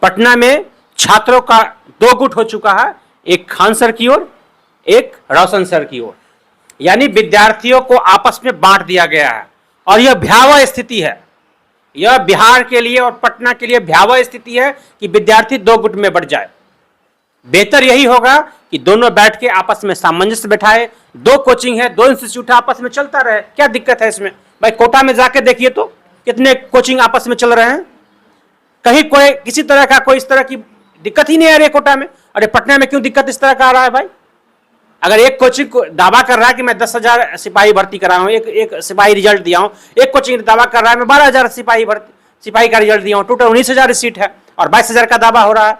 पटना में छात्रों का दो गुट हो चुका है, एक खान सर की ओर, एक रोशन सर की ओर। यानी विद्यार्थियों को आपस में बांट दिया गया है और यह भयावह स्थिति है। यह बिहार के लिए और पटना के लिए भयावह स्थिति है कि विद्यार्थी दो गुट में बढ़ जाए। बेहतर यही होगा कि दोनों बैठ के आपस में सामंजस्य बैठाए। दो कोचिंग है, दो इंस्टीट्यूट आपस में चलता रहे, क्या दिक्कत है इसमें? भाई कोटा में जाके देखिए तो कितने कोचिंग आपस में चल रहे हैं, कहीं कोई किसी तरह का कोई इस तरह की दिक्कत ही नहीं आ रही है कोटा में। अरे पटना में क्यों दिक्कत इस तरह का आ रहा है भाई? अगर एक कोचिंग को दावा कर रहा है कि मैं 10,000 सिपाही भर्ती करा हूं, एक सिपाही रिजल्ट दिया हूं, एक कोचिंग दावा कर रहा है मैं 12,000 सिपाही का रिजल्ट दिया हूं, टोटल 19,000 सीट है और 22,000 का दावा हो रहा है,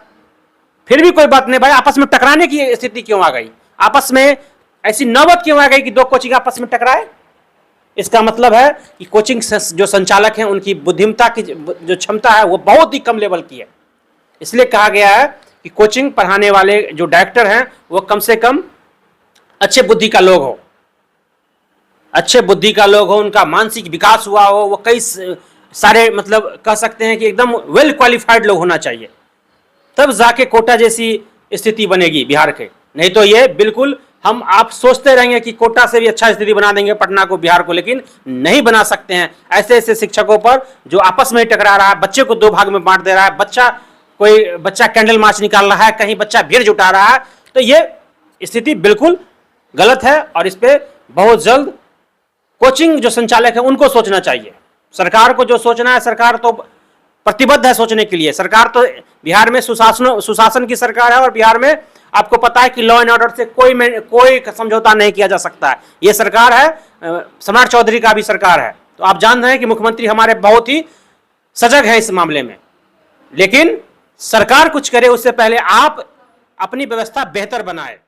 फिर भी कोई बात नहीं भाई। आपस में टकराने की स्थिति क्यों आ गई? आपस में ऐसी नौबत क्यों आ गई कि दो कोचिंग आपस में टकराए? इसका मतलब है कि कोचिंग जो संचालक हैं उनकी बुद्धिमत्ता की जो क्षमता है वो बहुत ही कम लेवल की है। इसलिए कहा गया है कि कोचिंग पढ़ाने वाले जो डायरेक्टर हैं वो कम से कम अच्छे बुद्धि का लोग हो, अच्छे बुद्धि का लोग हो, उनका मानसिक विकास हुआ हो, वो कई सारे मतलब कह सकते हैं कि एकदम वेल क्वालिफाइड लोग होना चाहिए, तब जाके कोटा जैसी स्थिति बनेगी बिहार के। नहीं तो ये बिल्कुल हम आप सोचते रहेंगे कि कोटा से भी अच्छा स्थिति बना देंगे पटना को, बिहार को, लेकिन नहीं बना सकते हैं। ऐसे ऐसे शिक्षकों पर जो आपस में ही टकरा रहा है, बच्चे को दो भाग में बांट दे रहा है, कोई बच्चा कैंडल मार्च निकाल रहा है, कहीं बच्चा भीड़ जुटा रहा है, तो ये स्थिति बिल्कुल गलत है और इस पर बहुत जल्द कोचिंग जो संचालक है उनको सोचना चाहिए। सरकार को जो सोचना है, सरकार तो प्रतिबद्ध है सोचने के लिए। सरकार तो बिहार में सुशासन की सरकार है और बिहार में आपको पता है कि लॉ एंड ऑर्डर से कोई समझौता नहीं किया जा सकता है। ये सरकार है, सम्राट चौधरी का भी सरकार है। तो आप जान रहे हैं कि मुख्यमंत्री हमारे बहुत ही सजग हैं इस मामले में, लेकिन सरकार कुछ करे उससे पहले आप अपनी व्यवस्था बेहतर बनाए।